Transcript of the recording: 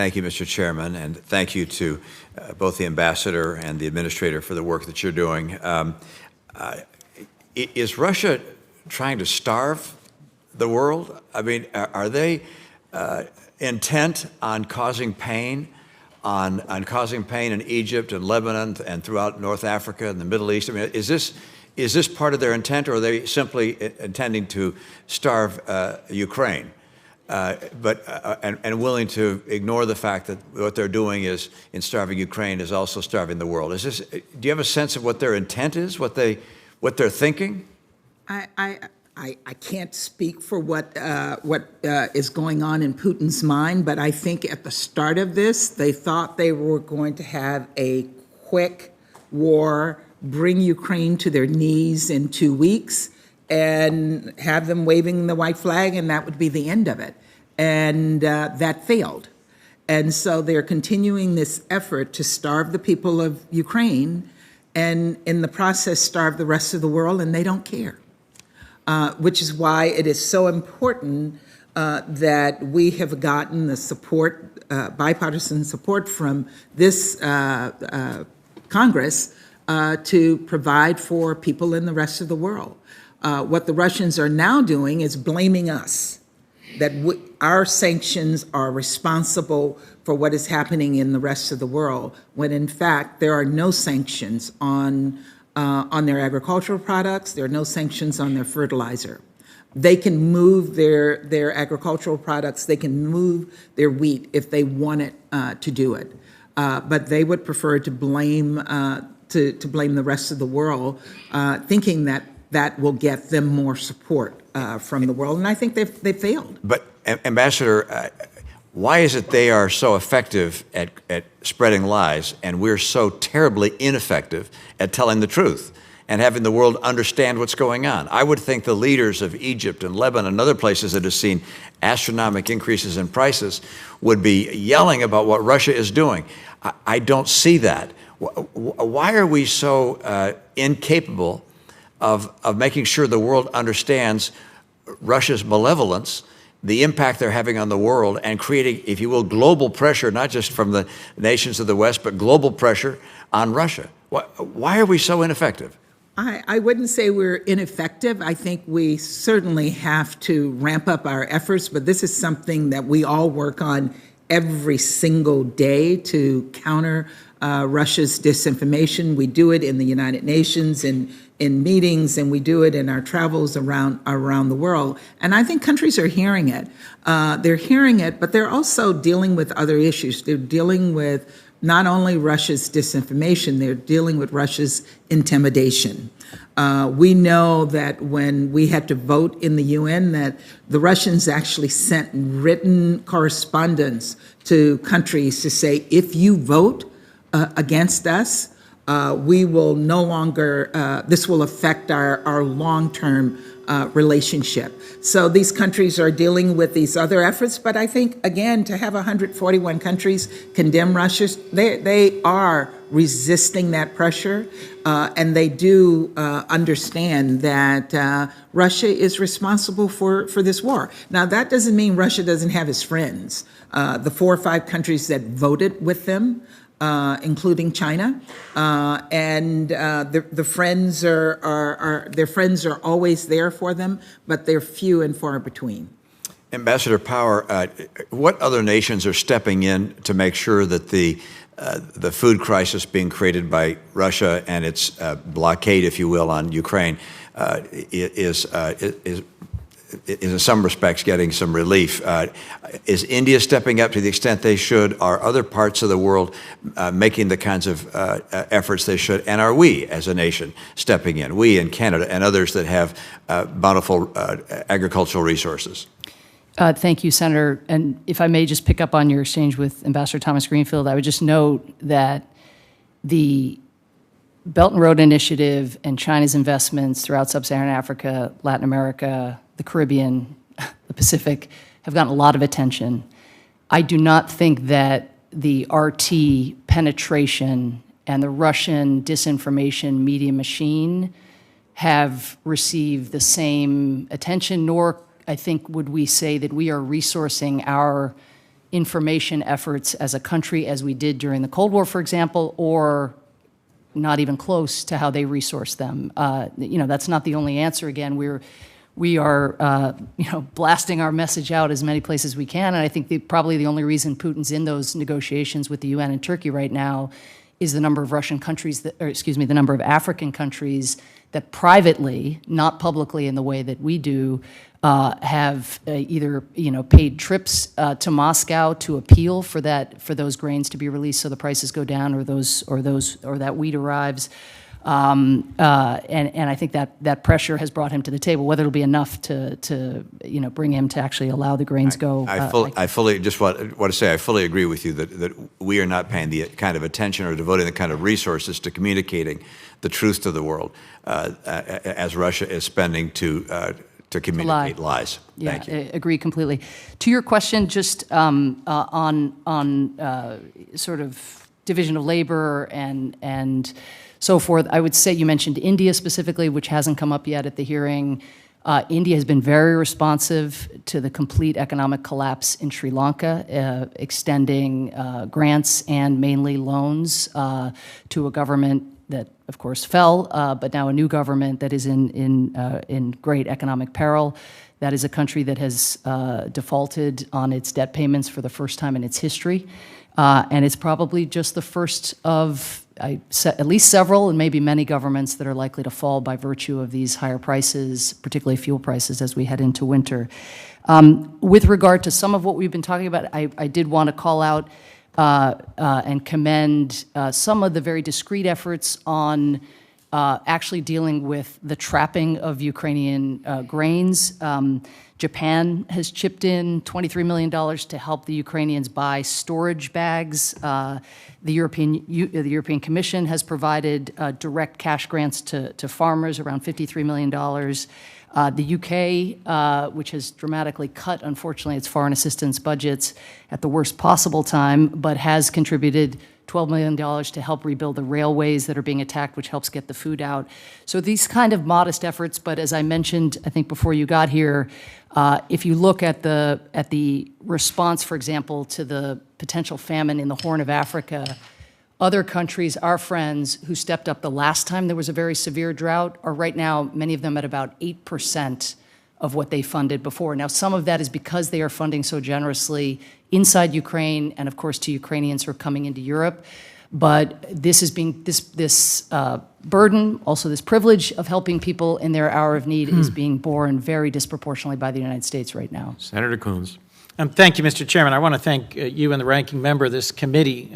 Thank you, Mr. Chairman, and thank you to both the ambassador and the administrator for the work that you're doing. Is Russia trying to starve the world? I mean, are they intent on causing pain, on causing pain in Egypt and Lebanon and throughout North Africa and the Middle East? I mean, is this part of their intent, or are they simply intending to starve Ukraine? And willing to ignore the fact that what they're doing is, in starving Ukraine, is also starving the world. Do you have a sense of what their intent is, what they're thinking? I can't speak for what is going on in Putin's mind, but I think at the start of this, they thought they were going to have a quick war, bring Ukraine to their knees in 2 weeks, and have them waving the white flag, and that would be the end of it. And that failed. And so they're continuing this effort to starve the people of Ukraine, and in the process starve the rest of the world, and they don't care. Which is why it is so important that we have gotten the support, bipartisan support from this Congress to provide for people in the rest of the world. What the Russians are now doing is blaming us, that our sanctions are responsible for what is happening in the rest of the world, when in fact there are no sanctions on their agricultural products. There are no sanctions on their fertilizer. They can move their agricultural products. They can move their wheat if they wanted to do it, but they would prefer to blame the rest of the world, thinking that will get them more support from the world. And I think they've failed. But Ambassador, why is it they are so effective at spreading lies, and we're so terribly ineffective at telling the truth and having the world understand what's going on? I would think the leaders of Egypt and Lebanon and other places that have seen astronomical increases in prices would be yelling about what Russia is doing. I don't see that. Why are we so incapable of making sure the world understands Russia's malevolence, the impact they're having on the world, and creating, if you will, global pressure, not just from the nations of the West, but global pressure on Russia? Why are we so ineffective? I wouldn't say we're ineffective. I think we certainly have to ramp up our efforts, but this is something that we all work on every single day to counter Russia's disinformation. We do it in the United Nations, in meetings, and we do it in our travels around the world. And I think countries are hearing it. They're hearing it, but they're also dealing with other issues. They're dealing with not only Russia's disinformation, they're dealing with Russia's intimidation. We know that when we had to vote in the UN, that the Russians actually sent written correspondence to countries to say, if you vote against us, we will no longer, this will affect our long-term relationship. So these countries are dealing with these other efforts, but I think, again, to have 141 countries condemn Russia, they are resisting that pressure, and they do understand that Russia is responsible for this war. Now, that doesn't mean Russia doesn't have its friends. The 4 or 5 countries that voted with them, including China, and the friends their friends are always there for them, but they're few and far between. Ambassador Power, what other nations are stepping in to make sure that the food crisis being created by Russia and its blockade, if you will, on Ukraine is in some respects getting some relief? Is India stepping up to the extent they should? Are other parts of the world making the kinds of efforts they should? And are we, as a nation, stepping in? We in Canada and others that have bountiful agricultural resources. Thank you, Senator. And if I may just pick up on your exchange with Ambassador Thomas-Greenfield, I would just note that the Belt and Road Initiative and China's investments throughout sub-Saharan Africa, Latin America, the Caribbean, the Pacific have gotten a lot of attention. I do not think that the RT penetration and the Russian disinformation media machine have received the same attention, nor I think would we say that we are resourcing our information efforts as a country as we did during the Cold War, for example, or not even close to how they resource them. That's not the only answer. Again, we are blasting our message out as many places as we can, and I think probably the only reason Putin's in those negotiations with the UN and Turkey right now is the number of the number of African countries that privately, not publicly in the way that we do, have either paid trips to Moscow to appeal for those grains to be released so the prices go down, or that wheat arrives. And I think that pressure has brought him to the table. Whether it'll be enough to bring him to actually allow the grains go. I fully just want to say I fully agree with you that we are not paying the kind of attention or devoting the kind of resources to communicating the truth to the world as Russia is spending to communicate lies. Yeah, Thank you. I agree completely. To your question, just on sort of division of labor and so forth, I would say you mentioned India specifically, which hasn't come up yet at the hearing. India has been very responsive to the complete economic collapse in Sri Lanka, extending grants and mainly loans to a government that, of course, fell, but now a new government that is in great economic peril. That is a country that has defaulted on its debt payments for the first time in its history, and it's probably just the first of at least several and maybe many governments that are likely to fall by virtue of these higher prices, particularly fuel prices, as we head into winter. With regard to some of what we've been talking about, I did want to call out and commend some of the very discreet efforts on actually dealing with the trapping of Ukrainian grains. Japan has chipped in $23 million to help the Ukrainians buy storage bags. The European Commission has provided direct cash grants to farmers, around $53 million. The UK, which has dramatically cut, unfortunately, its foreign assistance budgets at the worst possible time, but has contributed $12 million to help rebuild the railways that are being attacked, which helps get the food out. So these kind of modest efforts, but as I mentioned, I think before you got here, if you look at the response, for example, to the potential famine in the Horn of Africa, other countries, our friends who stepped up the last time there was a very severe drought, are right now, many of them at about 8% of what they funded before. Now, some of that is because they are funding so generously inside Ukraine and, of course, to Ukrainians who are coming into Europe. But this is being this burden, also this privilege of helping people in their hour of need, is being borne very disproportionately by the United States right now. Senator Coons. Thank you, Mr. Chairman. I want to thank you and the ranking member of this committee